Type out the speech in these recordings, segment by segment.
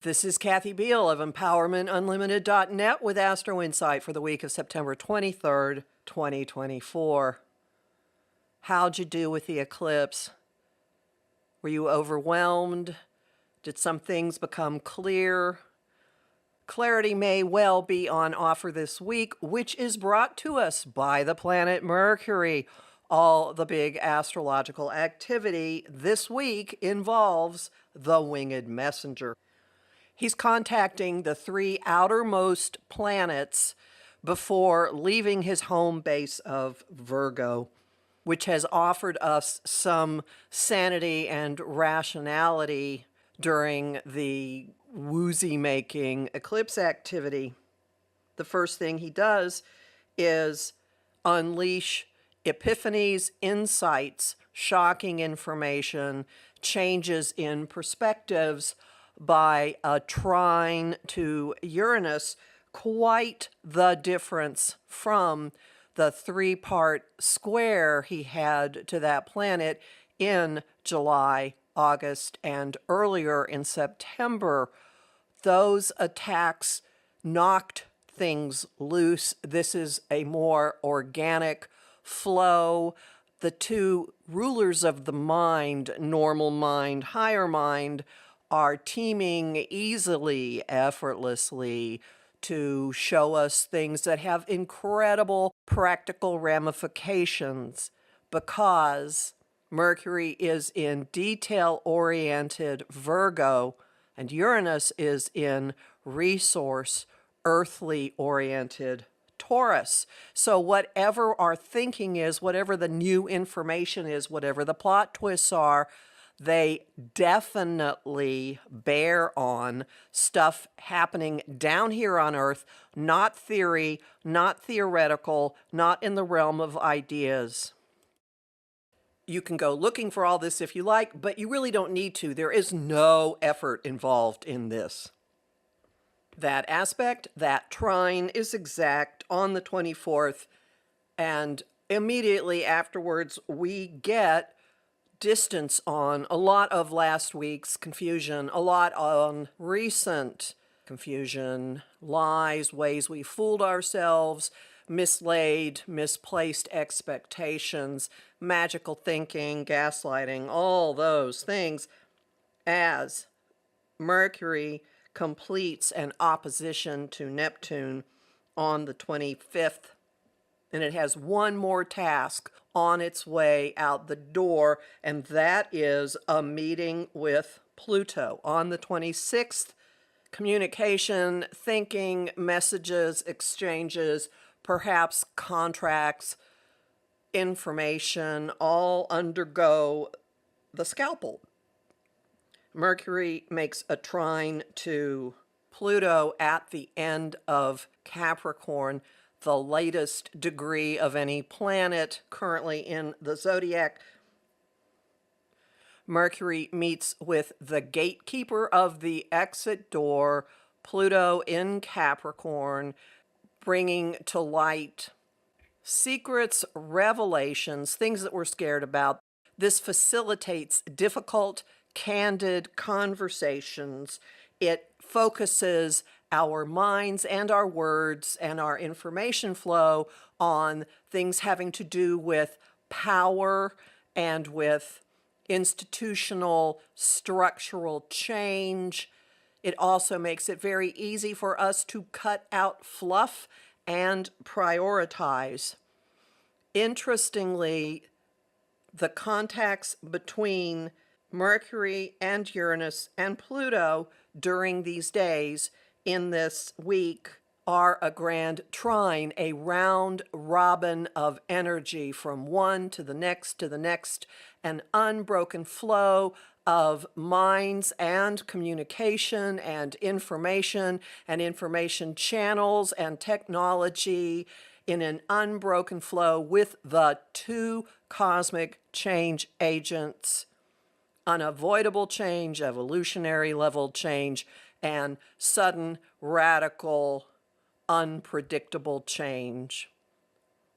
This is Kathy Biehl of EmpowermentUnlimited.net with Astro-Insight for the week of September 23rd, 2024. How'd you do with the eclipse? Were you overwhelmed? Did some things become clear? Clarity may well be on offer this week, which is brought to us by the planet Mercury. All the big astrological activity this week involves the winged messenger. He's contacting the three outermost planets before leaving his home base of Virgo, which has offered us some sanity and rationality during the woozy-making eclipse activity. The first thing he does is unleash epiphanies, insights, shocking information, changes in perspectives by a trine to Uranus, quite the difference from the three-part square he had to that planet in July, August, and earlier in September. Those attacks knocked things loose. This is a more organic flow. The two rulers of the mind, normal mind, higher mind, are teaming easily, effortlessly to show us things that have incredible practical ramifications because Mercury is in detail-oriented Virgo and Uranus is in resource, earthly-oriented Taurus. So whatever our thinking is, whatever the new information is, whatever the plot twists are, they definitely bear on stuff happening down here on Earth, not theory, not theoretical, not in the realm of ideas. You can go looking for all this if you like, but you really don't need to. There is no effort involved in this. That aspect, that trine, is exact on the 24th, and immediately afterwards we get distance on a lot of last week's confusion, a lot on recent confusion, lies, ways we fooled ourselves, mislaid, misplaced expectations, magical thinking, gaslighting, all those things, as Mercury completes an opposition to Neptune on the 25th. And it has one more task on its way out the door, and that is a meeting with Pluto on the 26th. Communication, thinking, messages, exchanges, perhaps contracts, information, all undergo the scalpel. Mercury makes a trine to Pluto at the end of Capricorn, the latest degree of any planet currently in the zodiac. Mercury meets with the gatekeeper of the exit door, Pluto in Capricorn, bringing to light secrets, revelations, things that we're scared about. This facilitates difficult, candid conversations. It focuses our minds and our words and our information flow on things having to do with power and with institutional structural change. It also makes it very easy for us to cut out fluff and prioritize. Interestingly, the contacts between Mercury and Uranus and Pluto during these days in this week are a grand trine, a round robin of energy from one to the next, an unbroken flow of minds and communication and information channels and technology in an unbroken flow with the two cosmic change agents: unavoidable change, evolutionary level change, and sudden, radical, unpredictable change.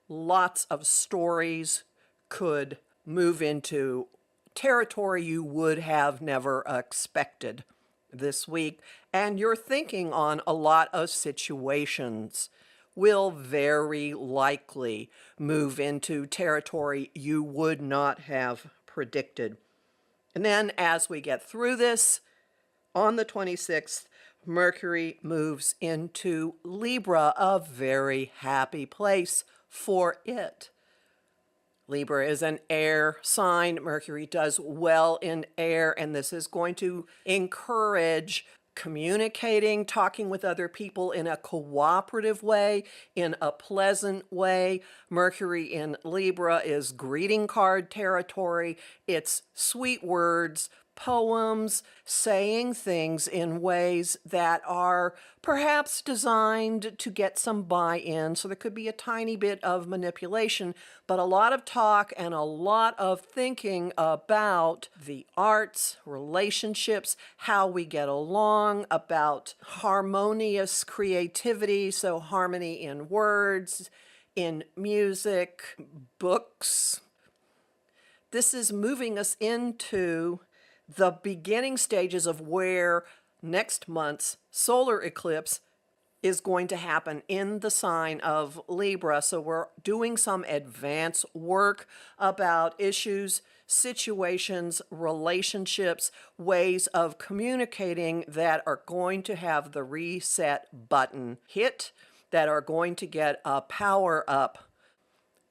Lots of stories could move into territory you would have never expected this week, and your thinking on a lot of situations will very likely move into territory you would not have predicted. And then as we get through this, on the 26th, Mercury moves into Libra, a very happy place for it. Libra is an air sign. Mercury does well in air, and this is going to encourage communicating, talking with other people in a cooperative way, in a pleasant way. Mercury in Libra is greeting card territory. It's sweet words, poems, saying things in ways that are perhaps designed to get some buy-in. So there could be a tiny bit of manipulation, but a lot of talk and a lot of thinking about the arts, relationships, how we get along, about harmonious creativity, so harmony in words, in music, books. This is moving us into the beginning stages of where next month's solar eclipse is going to happen in the sign of Libra. So we're doing some advance work about issues, situations, relationships, ways of communicating that are going to have the reset button hit, that are going to get a power up.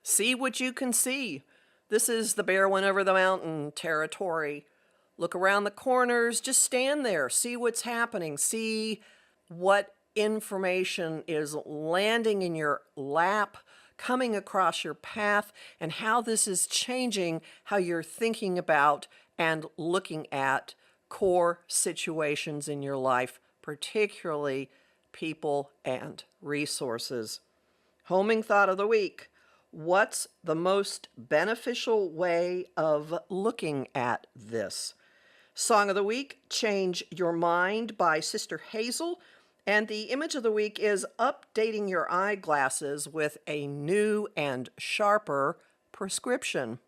See what you can see. This is the bear went over the mountain territory. Look around the corners, just stand there, see what's happening, see what information is landing in your lap, coming across your path, and how this is changing how you're thinking about and looking at core situations in your life, particularly people and resources. Homing thought of the week. What's the most beneficial way of looking at this? Song of the week, Change Your Mind by Sister Hazel. And the image of the week is updating your eyeglasses with a new and sharper prescription.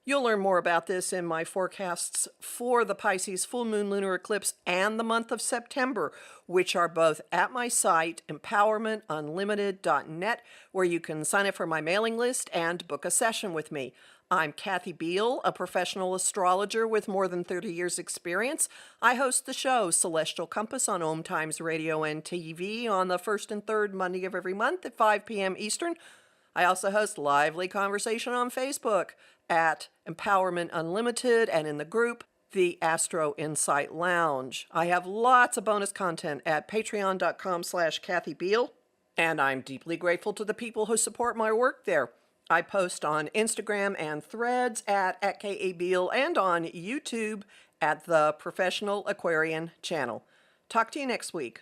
You'll learn more about this in my forecasts for the Pisces full moon lunar eclipse and the month of September, which are both at my site, empowermentunlimited.net, where you can sign up for my mailing list and book a session with me. I'm Kathy Biehl, a professional astrologer with more than 30 years' experience. I host the show Celestial Compass on Om Times Radio and TV on the first and third Monday of every month at 5 p.m. Eastern. I also host lively conversation on Facebook at Empowerment Unlimited and in the group, the Astro-Insight Lounge. I have lots of bonus content at patreon.com/Kathy Biehl, and I'm deeply grateful to the people who support my work there. I post on Instagram and Threads at Ka Biehl and on YouTube at the Professional Aquarian channel. Talk to you next week.